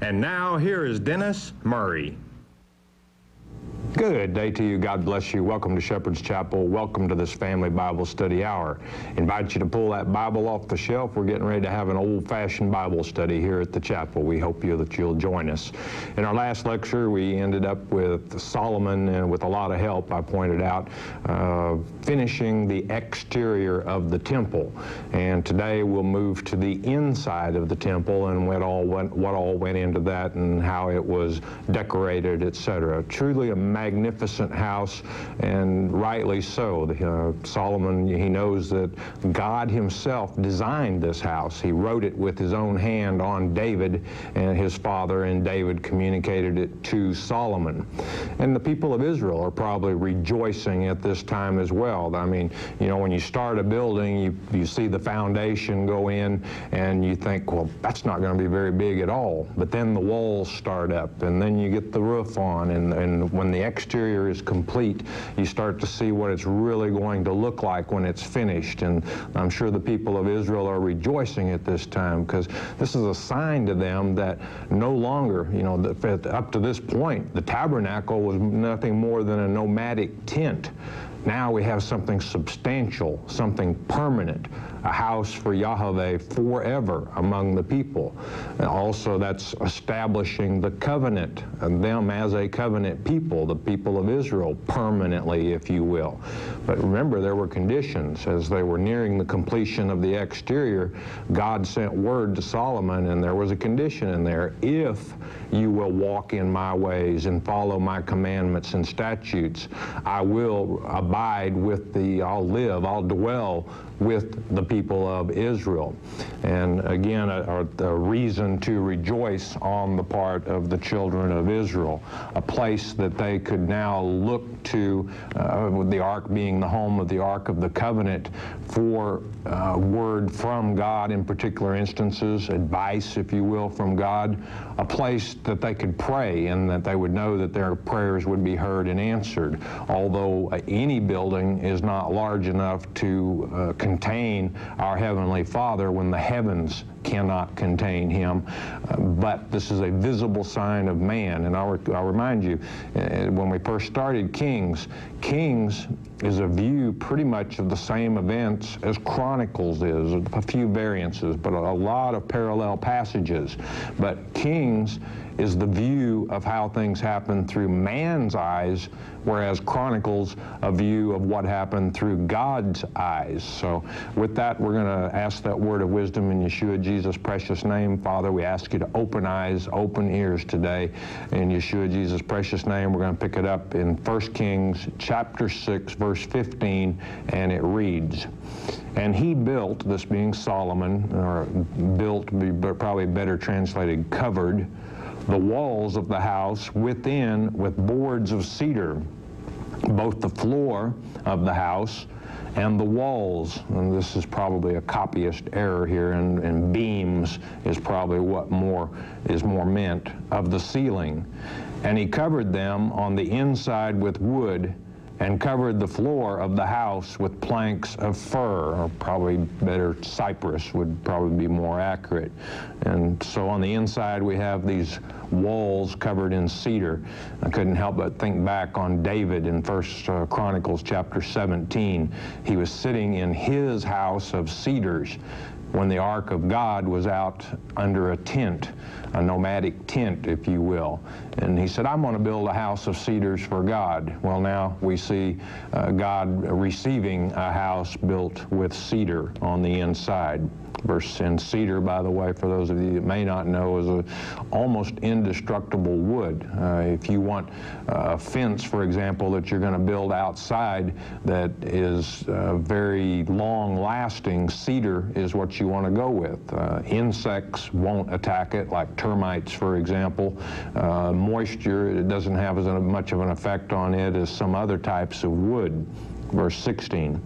And now here is Dennis Murray. Good day to you. God bless you. Welcome to Shepherd's Chapel. Welcome to this Family Bible Study Hour. Invite you to pull that Bible off the shelf. We're getting ready to have an old-fashioned Bible study here at the chapel. We hope that you'll join us. In our last lecture, we ended up with Solomon, and with a lot of help, I pointed out, finishing the exterior of the temple. And today we'll move to the inside of the temple and what all went into that and how it was decorated, etc. Truly a magnificent house, and rightly so. Solomon, he knows that God himself designed this house. He wrote it with his own hand on David and his father, and David communicated it to Solomon. And the people of Israel are probably rejoicing at this time as well. I mean, you know, when you start a building, you see the foundation go in, and you think, well, that's not going to be very big at all. But then the walls start up, and then you get the roof on, and when the exterior is complete, you start to see what it's really going to look like when it's finished. And I'm sure the people of Israel are rejoicing at this time, because this is a sign to them that no longer, you know, up to this point, the tabernacle was nothing more than a nomadic tent. Now we have something substantial, something permanent, a house for Yahweh forever among the people. And also, that's establishing the covenant, and them as a covenant people, the people of Israel, permanently, if you will. But remember, there were conditions. As they were nearing the completion of the exterior, God sent word to Solomon, and there was a condition in there: if you will walk in my ways and follow my commandments and statutes, I will abide with thee, I'll dwell with the people of Israel. And again, a reason to rejoice on the part of the children of Israel, a place that they could now look to, with the ark being the home of the Ark of the Covenant, for word from God in particular instances, advice, if you will, from God, a place that they could pray and that they would know that their prayers would be heard and answered. Although any building is not large enough to contain our Heavenly Father when the heavens cannot contain him. But this is a visible sign of man. And I'll remind you, when we first started Kings is a view pretty much of the same events as Chronicles is, a few variances, but a lot of parallel passages. But Kings is the view of how things happen through man's eyes, whereas Chronicles a view of what happened through God's eyes. So with that, we're going to ask that word of wisdom in Yeshua Jesus' precious name. Father, we ask you to open eyes, open ears today. In Yeshua Jesus' precious name, we're going to pick it up in 1 Kings chapter 6, verse 15, and it reads, "And he built," this being Solomon, or built, probably better translated, covered, "the walls of the house within with boards of cedar, both the floor of the house and the walls," and this is probably a copyist error here, and beams is probably what is more meant, "of the ceiling. And he covered them on the inside with wood, and covered the floor of the house with planks of fir," or probably better, cypress would probably be more accurate. And so on the inside we have these walls covered in cedar. I couldn't help but think back on David in 1 Chronicles chapter 17. He was sitting in his house of cedars when the Ark of God was out under a tent, a nomadic tent, if you will. And he said, "I'm going to build a house of cedars for God." Well, now we see God receiving a house built with cedar on the inside. And cedar, by the way, for those of you that may not know, is an almost indestructible wood. If you want a fence, for example, that you're going to build outside that is very long-lasting, cedar is what you want to go with. Insects won't attack it, like termites, for example. Moisture, it doesn't have as much of an effect on it as some other types of wood. Verse 16.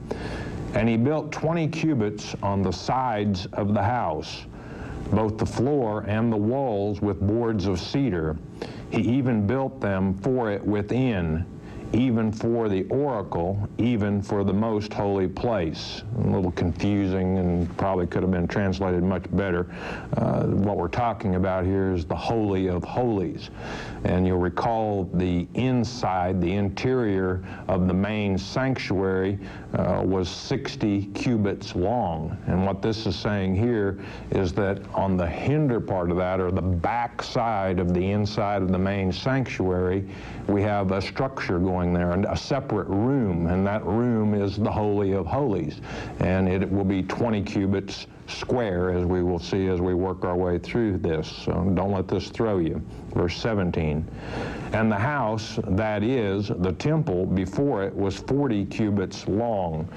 "And he built 20 cubits on the sides of the house, both the floor and the walls with boards of cedar. He even built them for it within, even for the oracle, even for the most holy place. A little confusing and probably could have been translated much better. What we're talking about here is the Holy of Holies. And you'll recall the inside, the interior of the main sanctuary was 60 cubits long. And what this is saying here is that on the hinder part of that, or the back side of the inside of the main sanctuary, we have a structure going there, and a separate room, and that room is the Holy of Holies. And it will be 20 cubits square, as we will see as we work our way through this. So don't let this throw you. Verse 17. And the house, that is, the temple before it, was 40 cubits long.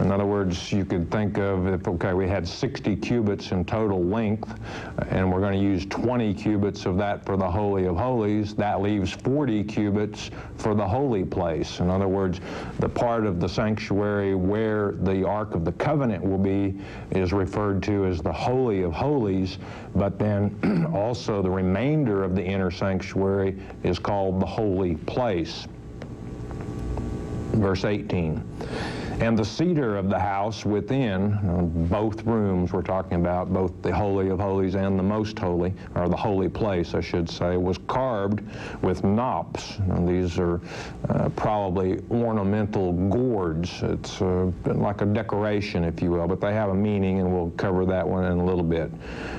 In other words, you could think of, if, okay, we had 60 cubits in total length, and we're going to use 20 cubits of that for the Holy of Holies. That leaves 40 cubits for the holy place. In other words, the part of the sanctuary where the Ark of the Covenant will be is referred to as the Holy of Holies, but then also the remainder of the inner sanctuary is called the holy place. Verse 18. And the cedar of the house within, both rooms we're talking about, both the Holy of Holies and the Most Holy, or the holy place, I should say, was carved with knops. Now, these are probably ornamental gourds. It's like a decoration, if you will, but they have a meaning, and we'll cover that one in a little bit.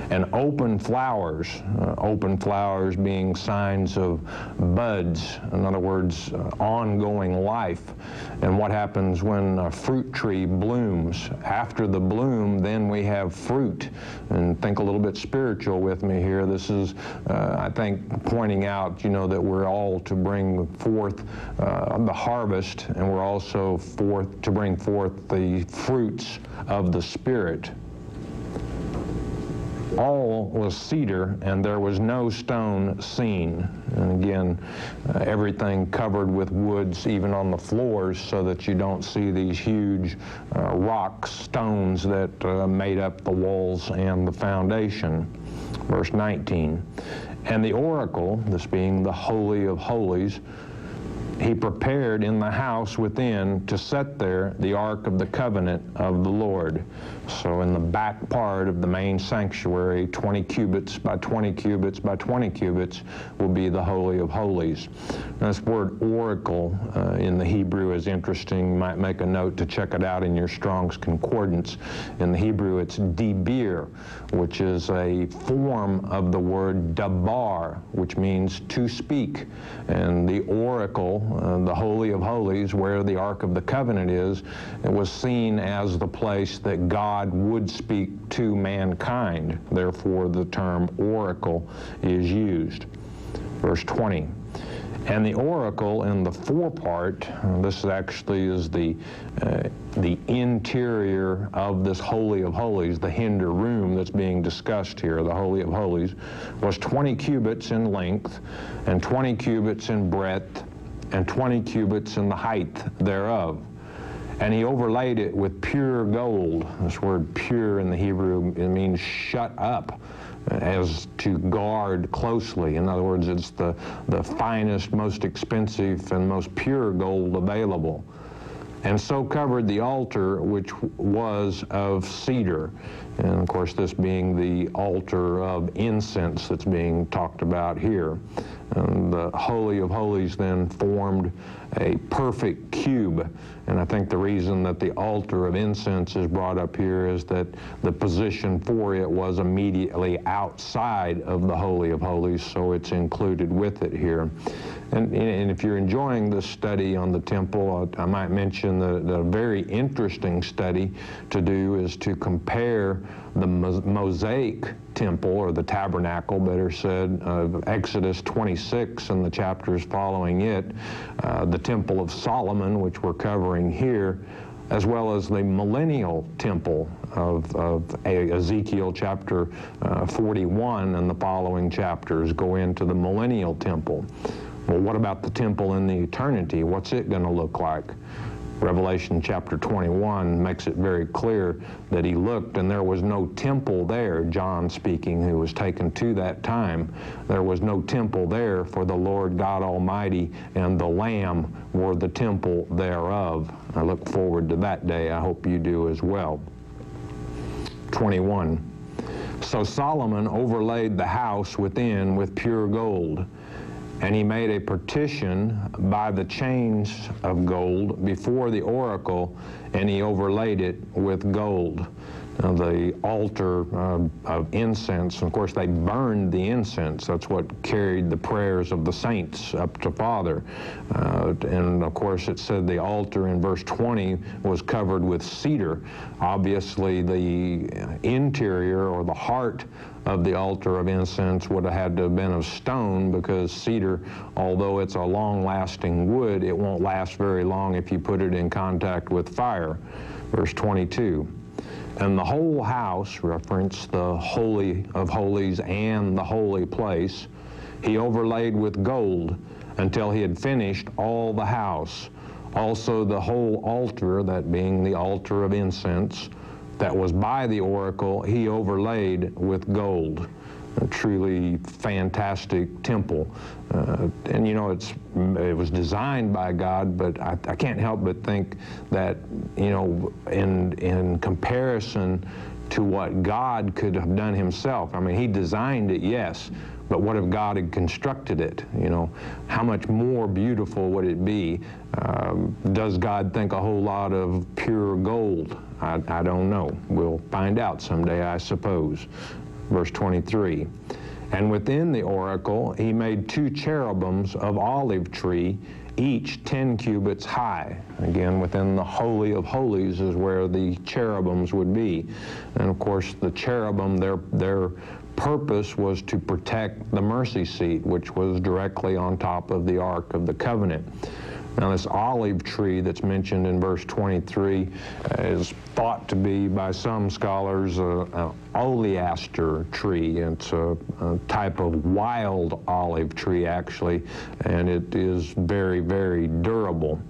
And open flowers being signs of buds, in other words, ongoing life. And what happens when a fruit tree blooms? After the bloom, then we have fruit. And think a little bit spiritual with me here. This is, I think, pointing out, you know, that we're all to bring forth the harvest, and we're also to bring forth the fruits of the Spirit. All was cedar, and there was no stone seen. And again, everything covered with woods, even on the floors, so that you don't see these huge rocks, stones that made up the walls and the foundation. Verse 19. And the oracle, this being the Holy of Holies, he prepared in the house within to set there the Ark of the Covenant of the Lord. So in the back part of the main sanctuary, 20 cubits by 20 cubits by 20 cubits will be the Holy of Holies. Now, this word oracle in the Hebrew is interesting. You might make a note to check it out in your Strong's Concordance. In the Hebrew, it's dibir, which is a form of the word dabar, which means to speak. And the oracle, the Holy of Holies, where the Ark of the Covenant is, it was seen as the place that God would speak to mankind. Therefore, the term oracle is used. Verse 20. And the oracle in the forepart, this actually is the interior of this Holy of Holies, the hinder room that's being discussed here, the Holy of Holies, was 20 cubits in length, and 20 cubits in breadth, and 20 cubits in the height thereof. And he overlaid it with pure gold. This word pure in the Hebrew, it means shut up, as to guard closely. In other words, it's the finest, most expensive, and most pure gold available. And so covered the altar, which was of cedar. And of course, this being the altar of incense that's being talked about here. And the Holy of Holies then formed a perfect cube. And I think the reason that the altar of incense is brought up here is that the position for it was immediately outside of the Holy of Holies, so it's included with it here. And if you're enjoying this study on the temple, I might mention that a very interesting study to do is to compare the Mosaic temple, or the tabernacle, better said, of Exodus 26 and the chapters following it, the Temple of Solomon, which we're covering here, as well as the millennial temple of Ezekiel chapter 41 and the following chapters go into the millennial temple. Well, what about the temple in the eternity? What's it going to look like? Revelation chapter 21 makes it very clear that he looked and there was no temple there, John speaking, who was taken to that time. There was no temple there, for the Lord God Almighty and the Lamb were the temple thereof. I look forward to that day. I hope you do as well. 21. So Solomon overlaid the house within with pure gold, and he made a partition by the chains of gold before the oracle, and he overlaid it with gold. Now, the altar of incense, and of course they burned the incense. That's what carried the prayers of the saints up to Father. And of course it said the altar in verse 20 was covered with cedar. Obviously the interior or the heart of the altar of incense would have had to have been of stone, because cedar, although it's a long-lasting wood, it won't last very long if you put it in contact with fire. Verse 22. And the whole house, reference the Holy of Holies and the holy place, he overlaid with gold until he had finished all the house. Also the whole altar, that being the altar of incense, that was by the oracle, he overlaid with gold. A truly fantastic temple. And you know, it was designed by God, but I can't help but think that, you know, in comparison to what God could have done himself. I mean, he designed it, yes, but what if God had constructed it? You know, how much more beautiful would it be? Does God think a whole lot of pure gold? I don't know. We'll find out someday, I suppose. Verse 23, and within the oracle he made 2 cherubims of olive tree, each 10 cubits high. Again, within the Holy of Holies is where the cherubims would be. And of course the cherubim, their purpose was to protect the mercy seat, which was directly on top of the Ark of the Covenant. Now this olive tree that's mentioned in verse 23 is thought to be by some scholars an oleaster tree. It's a type of wild olive tree actually, and it is very, very durable.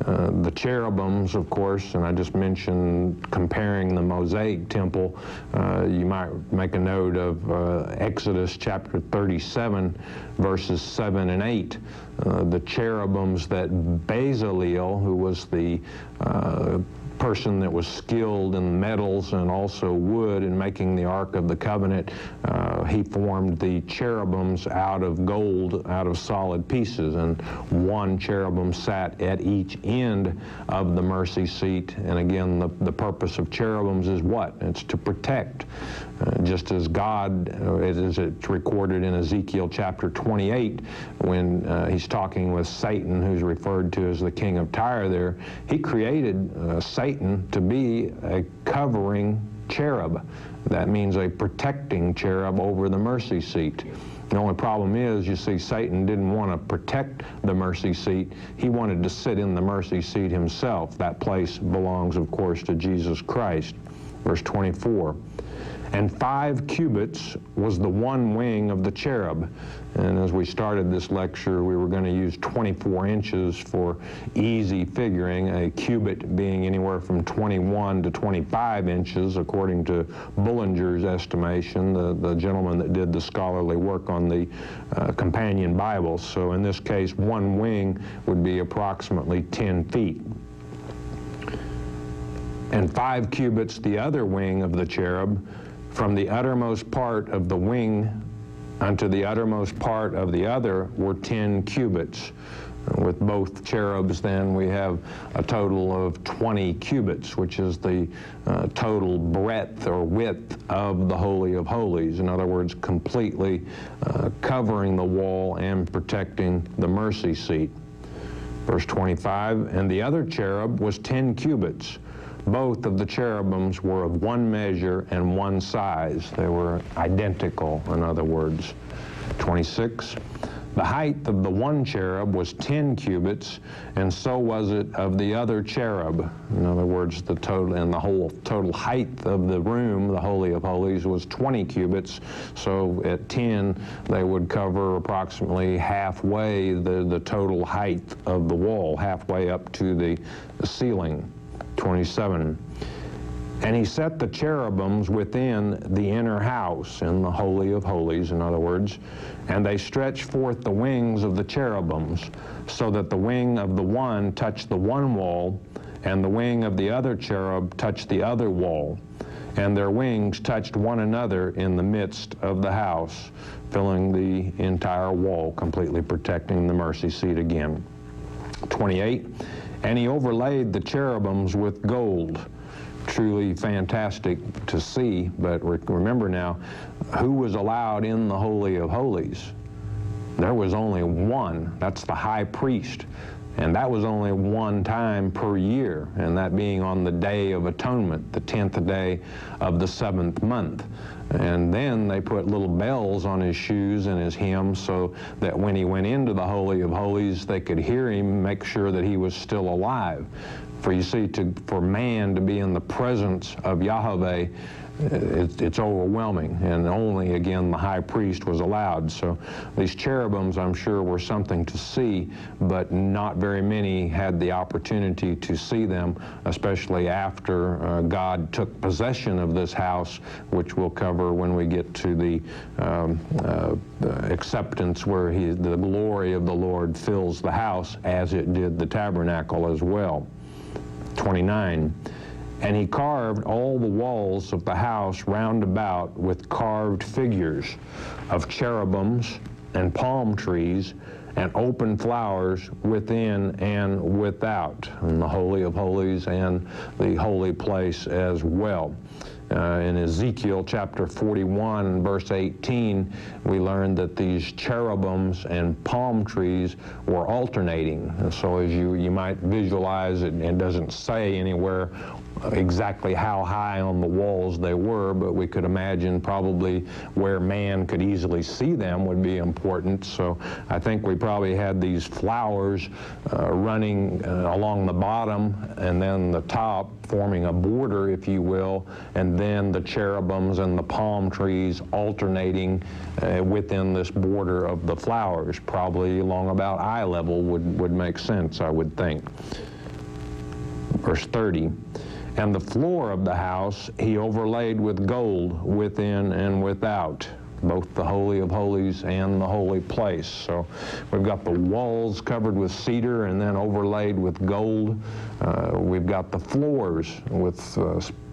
The cherubims, of course, and I just mentioned comparing the Mosaic temple, you might make a note of Exodus chapter 37, verses 7 and 8. The cherubims that Bezaleel, who was the person that was skilled in metals and also wood in making the Ark of the Covenant, he formed the cherubims out of gold, out of solid pieces, and 1 cherubim sat at each end of the mercy seat. And again, the purpose of cherubims is what? It's to protect. Just as God, as it's recorded in Ezekiel chapter 28, when he's talking with Satan, who's referred to as the king of Tyre there, he created Satan to be a covering cherub. That means a protecting cherub over the mercy seat. The only problem is, you see, Satan didn't want to protect the mercy seat. He wanted to sit in the mercy seat himself. That place belongs, of course, to Jesus Christ. Verse 24. And 5 cubits was the one wing of the cherub. And as we started this lecture, we were going to use 24 inches for easy figuring, a cubit being anywhere from 21 to 25 inches, according to Bullinger's estimation, the gentleman that did the scholarly work on the companion Bible. So in this case, one wing would be approximately 10 feet. And 5 cubits the other wing of the cherub, from the uttermost part of the wing unto the uttermost part of the other were 10 cubits. With both cherubs, then, we have a total of 20 cubits, which is the total breadth or width of the Holy of Holies. In other words, completely covering the wall and protecting the mercy seat. Verse 25, and the other cherub was 10 cubits. Both of the cherubims were of one measure and one size. They were identical, in other words. 26, The height of the one cherub was 10 cubits, and so was it of the other cherub. In other words, the total and the whole total height of the room, the Holy of Holies, was 20 cubits. So at 10, they would cover approximately halfway the total height of the wall, halfway up to the ceiling. 27. And he set the cherubims within the inner house, in the Holy of Holies, in other words, and they stretched forth the wings of the cherubims, so that the wing of the one touched the one wall, and the wing of the other cherub touched the other wall, and their wings touched one another in the midst of the house, filling the entire wall, completely protecting the mercy seat again. 28. And he overlaid the cherubims with gold. Truly fantastic to see, but remember now, who was allowed in the Holy of Holies? There was only one. That's the high priest, and that was only one time per year, and that being on the Day of Atonement, the 10th day of the 7th month. And then they put little bells on his shoes and his hem so that when he went into the Holy of Holies, they could hear him, make sure that he was still alive. For you see, for man to be in the presence of Yahweh, it's overwhelming, and only, again, the high priest was allowed. So these cherubims, I'm sure, were something to see, but not very many had the opportunity to see them, especially after God took possession of this house, which we'll cover when we get to the acceptance, where the glory of the Lord fills the house, as it did the tabernacle as well. 29. And he carved all the walls of the house round about with carved figures of cherubims and palm trees and open flowers within and without, in the Holy of Holies and the holy place as well. In Ezekiel chapter 41, verse 18, we learned that these cherubims and palm trees were alternating. And so as you might visualize, it doesn't say anywhere exactly how high on the walls they were, but we could imagine probably where man could easily see them would be important. So I think we probably had these flowers running along the bottom, and then the top forming a border, if you will, and then the cherubims and the palm trees alternating within this border of the flowers, probably along about eye level would make sense, I would think. Verse 30. And the floor of the house he overlaid with gold within and without, both the Holy of Holies and the holy place. So we've got the walls covered with cedar and then overlaid with gold. We've got the floors with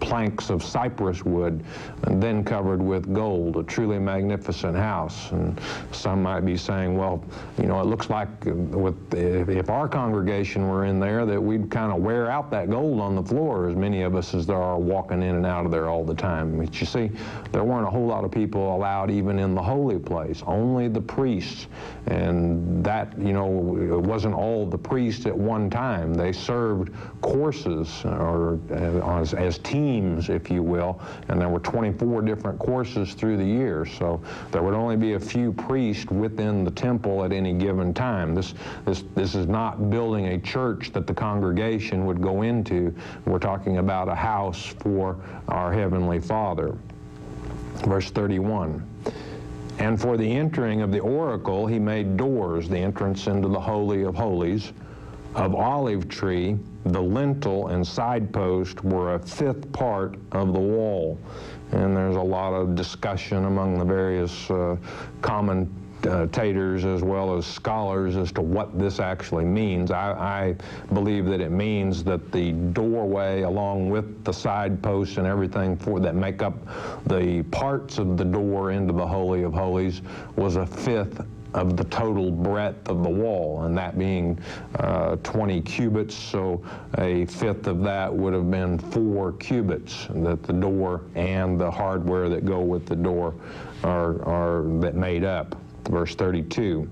planks of cypress wood and then covered with gold, a truly magnificent house. And some might be saying, well, you know, it looks like if our congregation were in there, that we'd kind of wear out that gold on the floor, as many of us as there are walking in and out of there all the time. But you see, there weren't a whole lot of people allowed even in the holy place, only the priests. And that, you know, it wasn't all the priests at one time. They served courses, or as teams, if you will, and there were 24 different courses through the year. So there would only be a few priests within the temple at any given time. This is not building a church that the congregation would go into. We're talking about a house for our Heavenly Father. Verse 31. And for the entering of the oracle he made doors, the entrance into the Holy of Holies, of olive tree. The lintel and side post were a fifth part of the wall. And there's a lot of discussion among the various commentators as well as scholars as to what this actually means. I believe that it means that the doorway, along with the side posts and everything that make up the parts of the door into the Holy of Holies, was a fifth of the total breadth of the wall, and that being 20 cubits, so a fifth of that would have been 4 cubits that the door and the hardware that go with the door that made up. Verse 32.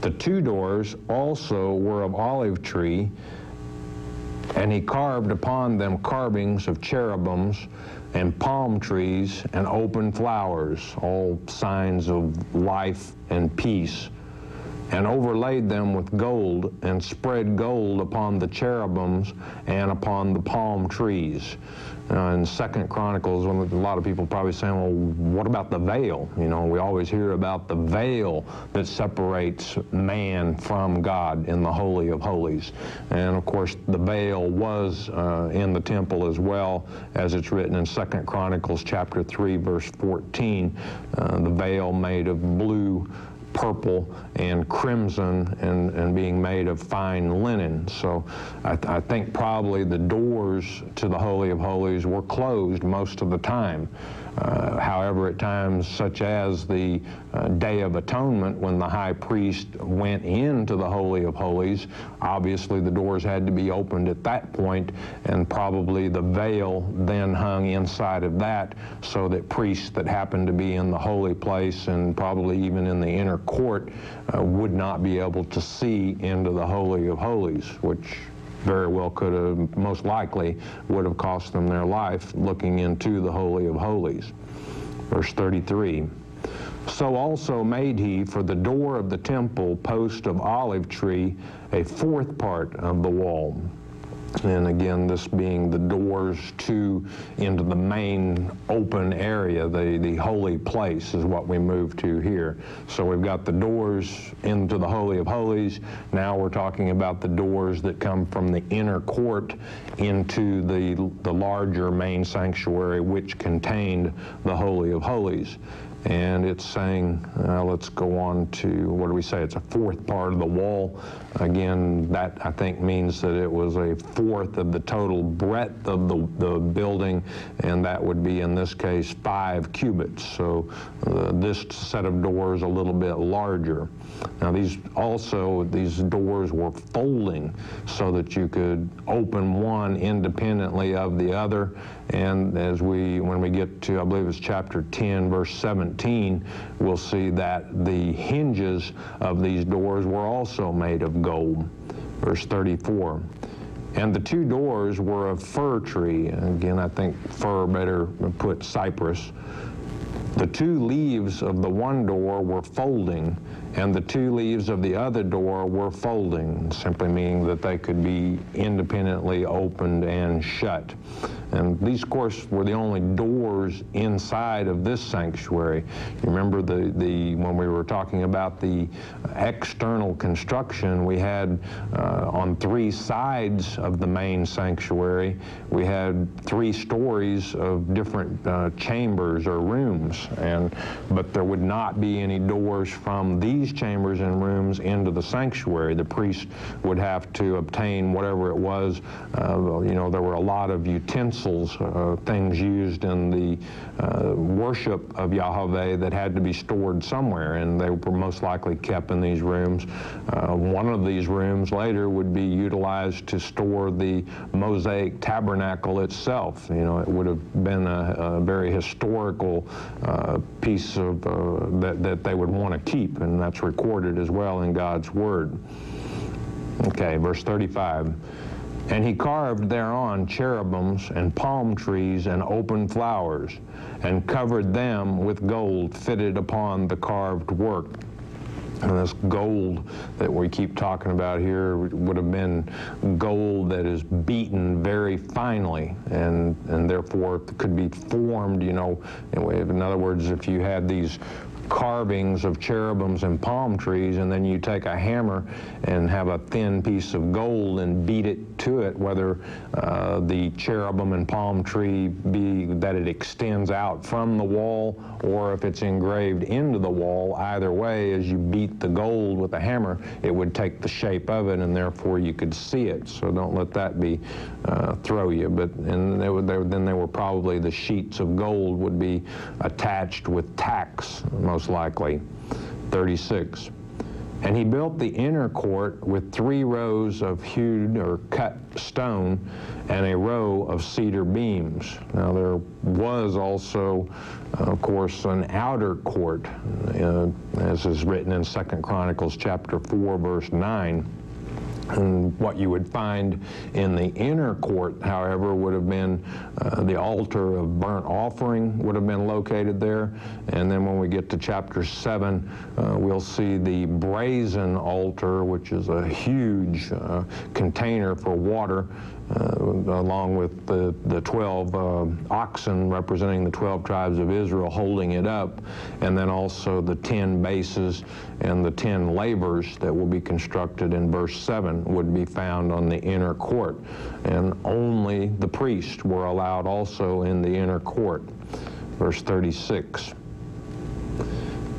The 2 doors also were of olive tree, and he carved upon them carvings of cherubims and palm trees and open flowers, all signs of life and peace. and overlaid them with gold, and spread gold upon the cherubims and upon the palm trees. In 2 Chronicles, a lot of people probably saying, well, what about the veil? You know, we always hear about the veil that separates man from God in the Holy of Holies. And of course, the veil was in the temple as well, as it's written in 2 Chronicles chapter 3, verse 14, the veil made of blue, purple, and crimson, and being made of fine linen. So I think probably the doors to the Holy of Holies were closed most of the time. However, at times such as the Day of Atonement, when the high priest went into the Holy of Holies, obviously the doors had to be opened at that point, and probably the veil then hung inside of that, so that priests that happened to be in the holy place and probably even in the inner court would not be able to see into the Holy of Holies, which very well could have, most likely, would have cost them their life looking into the Holy of Holies. Verse 33, so also made he for the door of the temple post of olive tree, a fourth part of the wall. And again, this being the doors into the main open area, the holy place is what we move to here. So we've got the doors into the Holy of Holies. Now we're talking about the doors that come from the inner court into the larger main sanctuary, which contained the Holy of Holies. And it's saying, let's go on to, what do we say? It's a fourth part of the wall. Again, that I think means that it was a fourth of the total breadth of the building, and that would be, in this case, 5 cubits. So this set of doors a little bit larger. Now these doors were folding so that you could open one independently of the other. And when we get to, I believe it's chapter 10, verse 17, we'll see that the hinges of these doors were also made of gold. Verse 34. And the 2 doors were of fir tree. Again, I think fir, better put cypress. The 2 leaves of the one door were folding, and the 2 leaves of the other door were folding, simply meaning that they could be independently opened and shut. And these, of course, were the only doors inside of this sanctuary. You remember when we were talking about the external construction, we had on 3 sides of the main sanctuary, we had 3 stories of different chambers or rooms, but there would not be any doors from these chambers and rooms into the sanctuary. The priest would have to obtain whatever it was. There were a lot of utensils, things used in the worship of Yahweh that had to be stored somewhere, and they were most likely kept in these rooms. One of these rooms later would be utilized to store the Mosaic tabernacle itself. It would have been a very historical piece of that they would want to keep, and that's recorded as well in God's Word. Okay, verse 35. And he carved thereon cherubims and palm trees and open flowers, and covered them with gold fitted upon the carved work. And this gold that we keep talking about here would have been gold that is beaten very finely, and therefore could be formed, in other words, if you had these carvings of cherubims and palm trees, and then you take a hammer and have a thin piece of gold and beat it to it, whether the cherubim and palm tree be that it extends out from the wall or if it's engraved into the wall, either way, as you beat the gold with a hammer, it would take the shape of it, and therefore you could see it. So don't let that throw you. Then they were probably, the sheets of gold would be attached with tacks, most likely. 36. And he built the inner court with 3 rows of hewed or cut stone and a row of cedar beams. Now there was also, of course, an outer court, as is written in 2 Chronicles chapter 4, verse 9. And what you would find in the inner court, however, would have been the altar of burnt offering would have been located there. And then when we get to chapter 7, we'll see the brazen altar, which is a huge container for water, along with the 12 oxen representing the 12 tribes of Israel holding it up, and then also the 10 bases and the 10 lavers that will be constructed in verse 7 would be found on the inner court. And only the priests were allowed also in the inner court. Verse 36.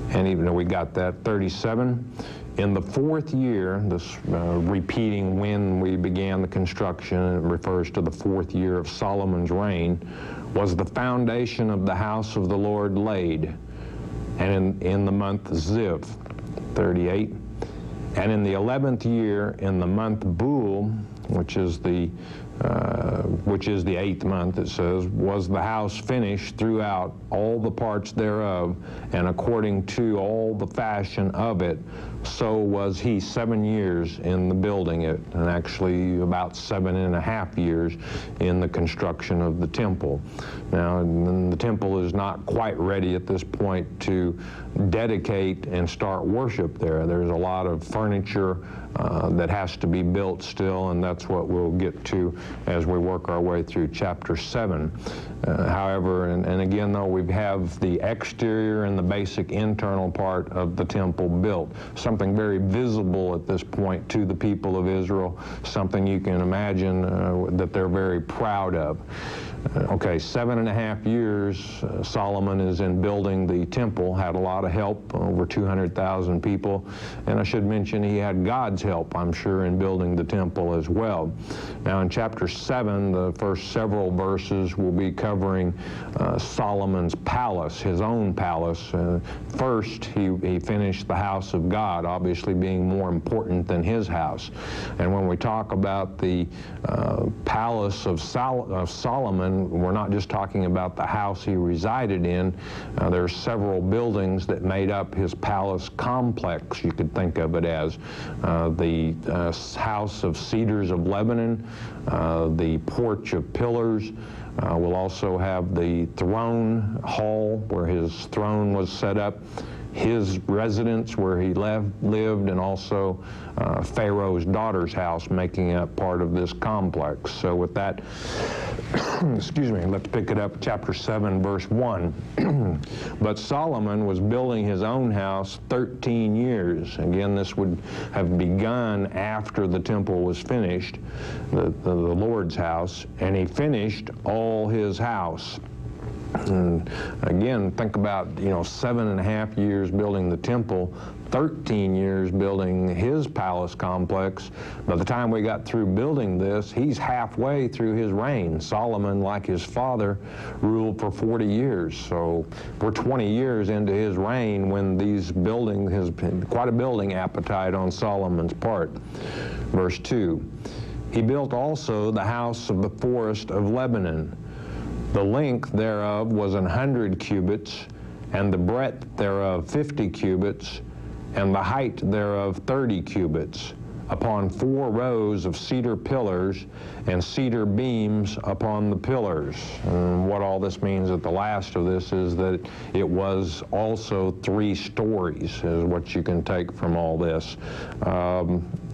And even though we got that, 37. In the 4th year, this repeating when we began the construction, it refers to the 4th year of Solomon's reign, was the foundation of the house of the Lord laid, and in the month Ziv, 38. And in the 11th year, in the month Bul, which is the 8th month, it says, was the house finished throughout all the parts thereof, and according to all the fashion of it, so was he 7 years in the building it, and actually about 7.5 years in the construction of the temple. Now, the temple is not quite ready at this point to dedicate and start worship there. There's a lot of furniture that has to be built still, and that's what we'll get to as we work our way through chapter 7. However, and again, though, we have the exterior and the basic internal part of the temple built. Something very visible at this point to the people of Israel, something you can imagine that they're very proud of. Okay, 7.5 years Solomon is in building the temple, had a lot of help, over 200,000 people, and I should mention he had God's help, I'm sure, in building the temple as well. Now in chapter 7, the first several verses will be covering Solomon's palace, his own palace. First, he finished the house of God, obviously being more important than his house. And when we talk about the palace of Solomon, we're not just talking about the house he resided in. There's several buildings that made up his palace complex, you could think of it as. The house of cedars of Lebanon, the porch of pillars. We'll also have the throne hall where his throne was set up, his residence where he lived, and also Pharaoh's daughter's house making up part of this complex. So with that, excuse me, let's pick it up, chapter 7, verse 1. But Solomon was building his own house 13 years. Again, this would have begun after the temple was finished, the Lord's house, and he finished all his house. And again, think about, 7.5 years building the temple, 13 years building his palace complex. By the time we got through building this, he's halfway through his reign. Solomon, like his father, ruled for 40 years. So we're 20 years into his reign when these buildings, quite a building appetite on Solomon's part. Verse 2, he built also the house of the forest of Lebanon. The length thereof was 100 cubits, and the breadth thereof 50 cubits, and the height thereof 30 cubits, upon 4 rows of cedar pillars and cedar beams upon the pillars. And what all this means at the last of this is that it was also 3 stories, is what you can take from all this.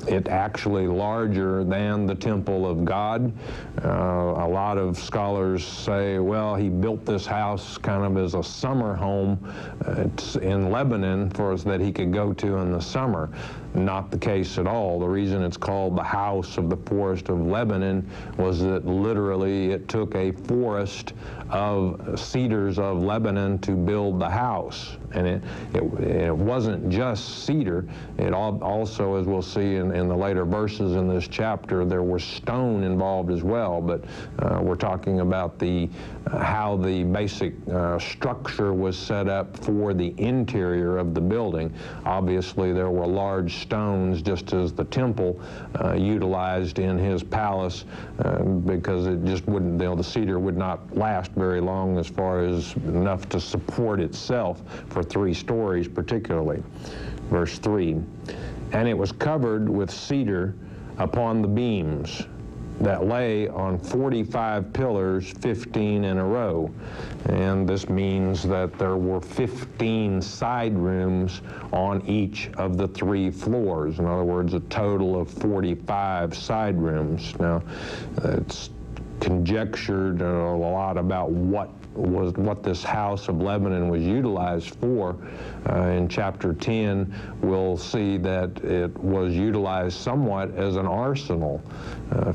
It actually larger than the temple of God. A lot of scholars say, well, he built this house kind of as a summer home in Lebanon for us that he could go to in the summer. Not the case at all. The reason it's called the house of the forest of Lebanon was that literally it took a forest of cedars of Lebanon to build the house. And it wasn't just cedar. It also, as we'll see in the later verses in this chapter, there was stone involved as well. But we're talking about how the basic structure was set up for the interior of the building. Obviously, there were large stones, just as the temple utilized in his palace, because it just wouldn't, the cedar would not last very long as far as enough to support itself for 3 stories particularly. Verse 3, and it was covered with cedar upon the beams that lay on 45 pillars, 15 in a row. And this means that there were 15 side rooms on each of the 3 floors. In other words, a total of 45 side rooms. Now, it's conjectured a lot about what this house of Lebanon was utilized for. In chapter 10, we'll see that it was utilized somewhat as an arsenal.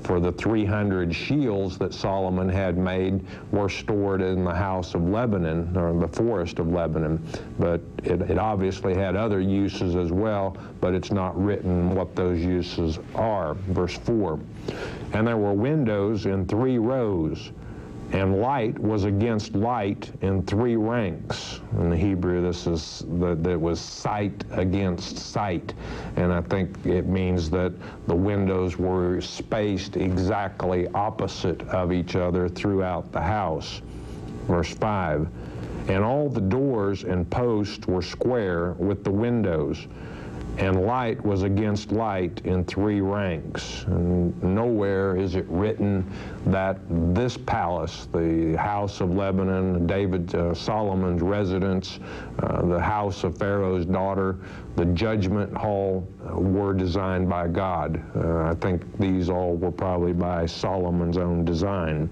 For the 300 shields that Solomon had made were stored in the house of Lebanon, or the forest of Lebanon. But it obviously had other uses as well, but it's not written what those uses are. Verse 4, and there were windows in 3 rows, and light was against light in 3 ranks. In the Hebrew, this is that was sight against sight, and I think it means that the windows were spaced exactly opposite of each other throughout the house. Verse 5, and all the doors and posts were square with the windows, and light was against light in 3 ranks. And nowhere is it written that this palace, the house of Lebanon, Solomon's residence, the house of Pharaoh's daughter, the judgment hall, were designed by God. I think these all were probably by Solomon's own design.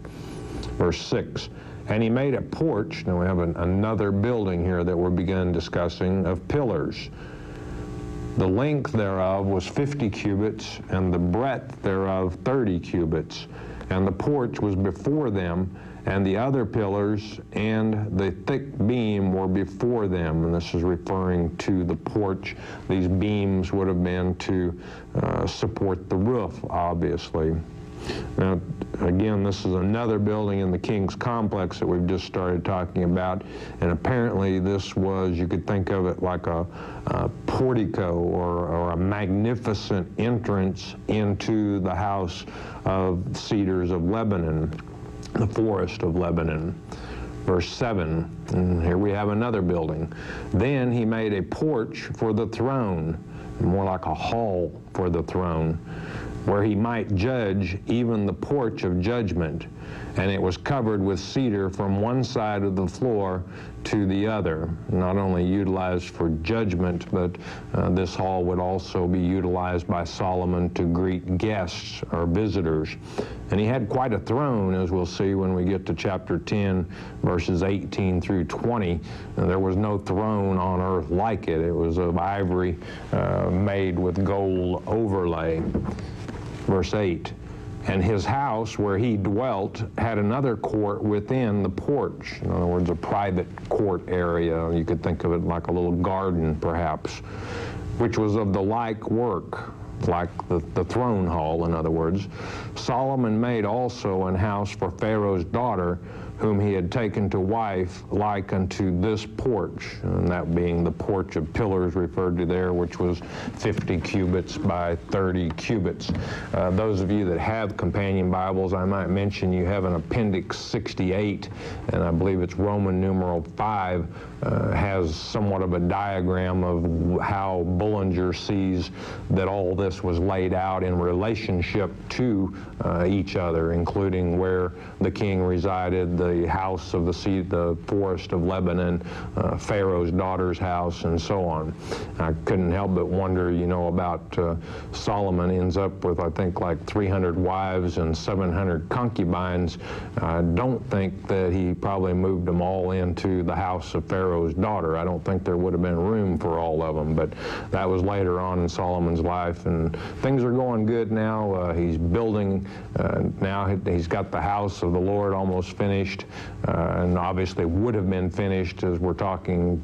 Verse 6, and he made a porch. Now we have another building here that we're begun discussing, of pillars. The length thereof was 50 cubits, and the breadth thereof 30 cubits. And the porch was before them, and the other pillars and the thick beam were before them. And this is referring to the porch. These beams would have been to support the roof, obviously. Now, again, this is another building in the king's complex that we've just started talking about, and apparently this was, you could think of it like a portico or a magnificent entrance into the house of cedars of Lebanon, the forest of Lebanon. Verse 7, and here we have another building. Then he made a porch for the throne, more like a hall for the throne, where he might judge, even the porch of judgment. And it was covered with cedar from one side of the floor to the other. Not only utilized for judgment, but this hall would also be utilized by Solomon to greet guests or visitors. And he had quite a throne, as we'll see when we get to chapter 10, verses 18 through 20. And there was no throne on earth like it. It was of ivory made with gold overlay. Verse 8, and his house where he dwelt had another court within the porch. In other words, a private court area. You could think of it like a little garden, perhaps, which was of the like work, like the throne hall, in other words. Solomon made also an house for Pharaoh's daughter, whom he had taken to wife, like unto this porch, and that being the porch of pillars referred to there, which was 50 cubits by 30 cubits. Those of you that have companion Bibles, I might mention you have an Appendix 68, and I believe it's Roman numeral 5, has somewhat of a diagram of how Bullinger sees that all this was laid out in relationship to each other, including where the king resided, the house of the forest of Lebanon, Pharaoh's daughter's house, and so on. I couldn't help but wonder, you know, about Solomon ends up with, I think, like 300 wives and 700 concubines. I don't think that he probably moved them all into the house of Pharaoh's daughter. I don't think there would have been room for all of them, but that was later on in Solomon's life, and things are going good now. He's building, now he's got the house of the Lord almost finished, and obviously would have been finished as we're talking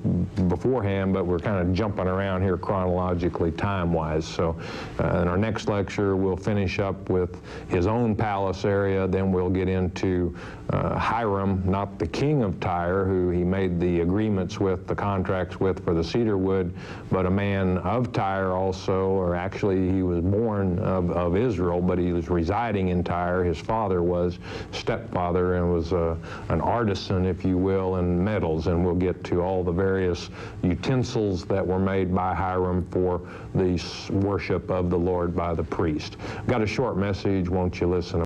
beforehand, but we're kind of jumping around here chronologically time-wise. So in our next lecture, we'll finish up with his own palace area, then we'll get into Hiram, not the king of Tyre, who he made the agreements with, the contracts with for the cedar wood, but a man of Tyre also, or actually he was born of Israel, but he was residing in Tyre. His father was stepfather and was an artisan, if you will, in metals, and we'll get to all the various utensils that were made by Hiram for the worship of the Lord by the priest. Got a short message. Won't you listen?